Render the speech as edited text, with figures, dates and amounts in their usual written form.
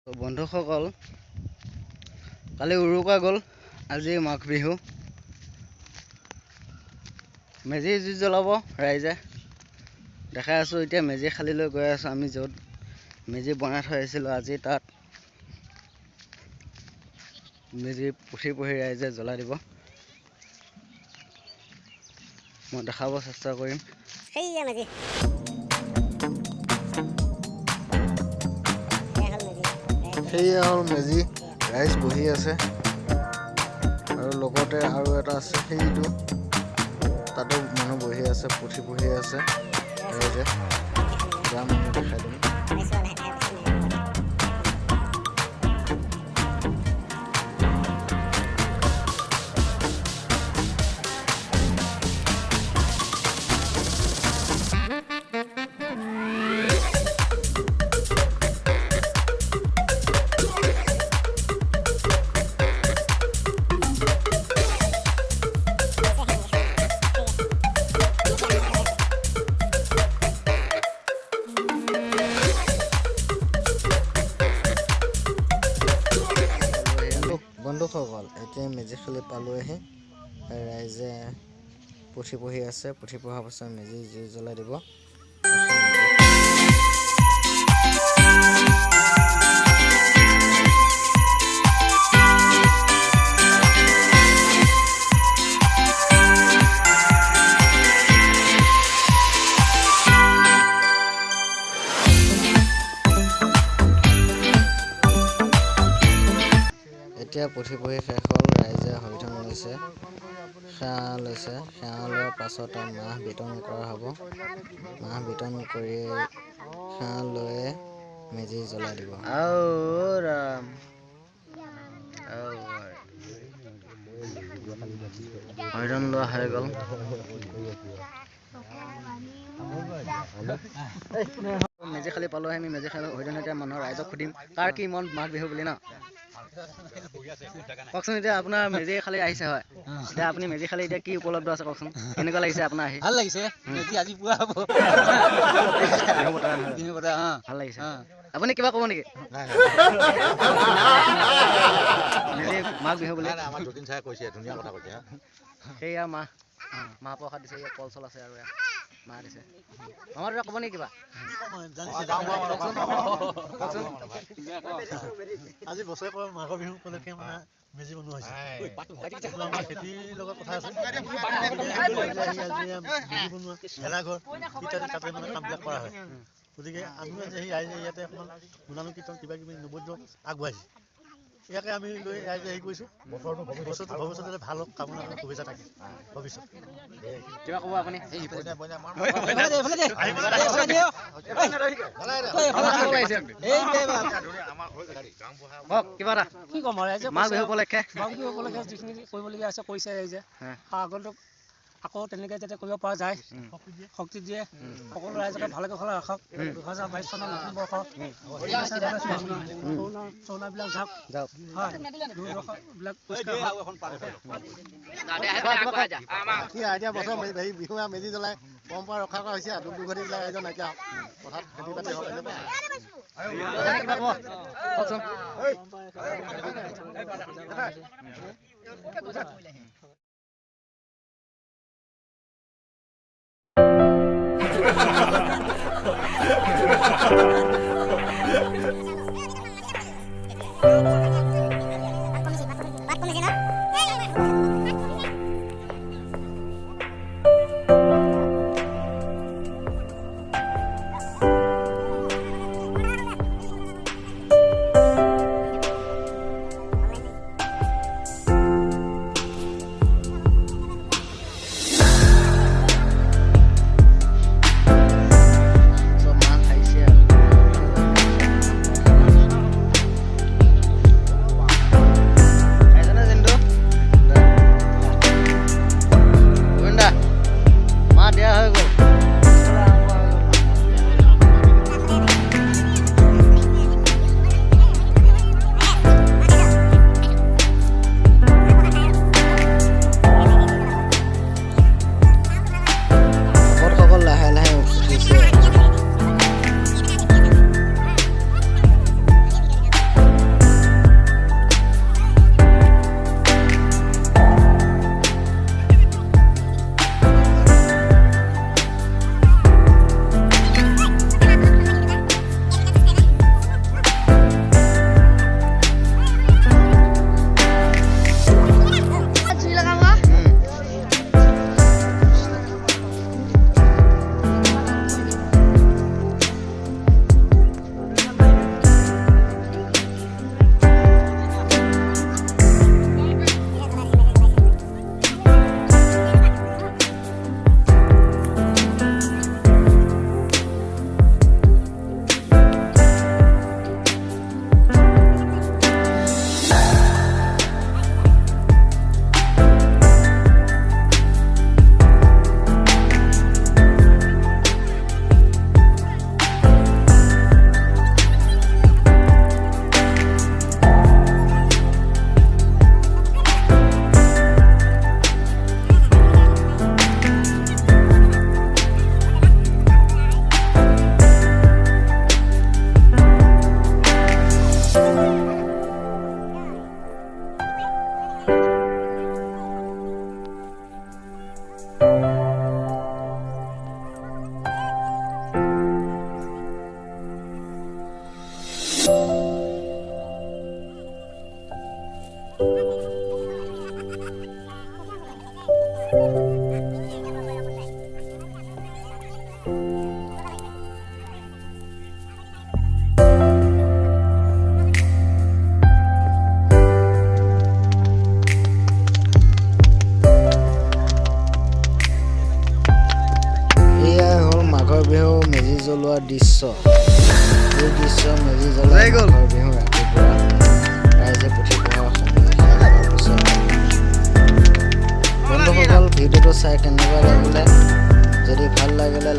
বন্ধুসকল, কালি উৰুকা গ'ল, আজি মাঘ বিহু। মেজি জুই জ্বলাব ৰাইজে। দেখাই আছোঁ, এতিয়া মেজি খালিলৈ গৈ আছোঁ। আমি য'ত মেজি বনাই থৈ আহিছিলোঁ, আজি তাত মেজি পুঠি ৰাইজে জ্বলাই দিব। মই দেখাব চেষ্টা কৰিম। সেয়া হ'ল মেজি, ৰাইজ বহি আছে আৰু লগতে আৰু এটা আছে, সেইটো তাতো মানুহ বহি আছে, পুঠি বহি আছে ৰাইজে। যাম আমি দেখাই দিম। বন্ধুসকল, এতিয়া মেজি খালি পালোহি। ৰাইজে পুঠি পঢ়ি আছে, পুঠি পঢ়াৰ পাছত মেজি জুই জ্বলাই দিব। এতিয়া পুঠি পঢ়ি শেষ হ'ল, ৰাইজে হৰিধন লৈছে, সেৱা লৈছে। সেৱা লোৱাৰ পাছত মাহ বিতৰণ কৰা হ'ব। মাহ বিতৰণ কৰি সেৱা লৈ মেজি জ্বলাই দিব। হৰিধন লোৱা হৈ গ'ল। মেজি খালি পালোহি আমি। মেজি খালি হৰিধন এতিয়া মানুহৰ ৰাইজক সুধিম কাৰ কি মন মাঘ বিহু বুলি ন। কওকচোন, এতিয়া আপোনাৰ মেজি খালি আহিছে হয়, এতিয়া আপুনি মেজি খালি এতিয়া কি উপলব্ধ আছে কওকচোন, কেনেকুৱা লাগিছে আপোনাৰ আহি? ভাল লাগিছে, আজি পুৰা হ'ব। ভাল লাগিছে। আপুনি কিবা ক'ব নেকি? মেজি মাঘ বিহু বুলি সেয়া মাহ প্ৰসাদ দিছে, ইয়াত কল চল আছে আৰু মাহ দিছে। আমাৰ দাদা ক'ব নেকি কিবা? আজি বছৰেকৰ মাঘৰ বিহু উপলক্ষে মানে মেজি বনোৱা হৈছে। আমাৰ খেতিৰ লগত কথা আছে। মেজি বনোৱা, ভেলাঘৰ ইত্যাদি তাতে মানে কামবিলাক কৰা হয়। গতিকে আমিও আজি সেই ৰাইজে ইয়াতে অকণমান গুণানুকীৰ্তন কীৰ্তন কিবা কিবি নৈবদ্য আগবঢ়াইছোঁ। ইয়াকে আমি লৈ ৰাইজে হেৰি কৰিছোঁ, ভৱিষ্যতে ভাল হওক, কামনা কৰি শুভেচ্ছা থাকিল ভৱিষ্যত। কিবা ক'ব আপুনি? কিবা এটা কি ক'ম আৰু ৰাইজে মাঘ বিহু উপলক্ষে যিখিনি কৰিবলগীয়া আছে কৰিছে ৰাইজে। আগন্তুক আকৌ তেনেকৈ যাতে কৰিব পৰা যায়, শক্তি দিয়ে। সকলো ৰাইজকে ভালকৈ ভালে ৰাখক। 2022 চনৰ নতুন বৰ্ষ চৌনাবিলাক যাওক, হয়, বিলাক এতিয়া বছৰ বিহু মেজি জ্বলাই পৰম্পৰা ৰক্ষা কৰা হৈছে। দুখ দুৰ্গতিবিলাক ৰাইজৰ নাইকিয়া পথাৰত খেতি বাতি হওক। দৃশ্য মেজি জ্বলাই মাঘৰ বিহু ৰাতিপুৱা ৰাইজে পুথি পঢ়া সময় বন্ধুসকল ভিডিঅ'টো চাই কেনেকুৱা লাগিলে যদি ভাল লাগিলে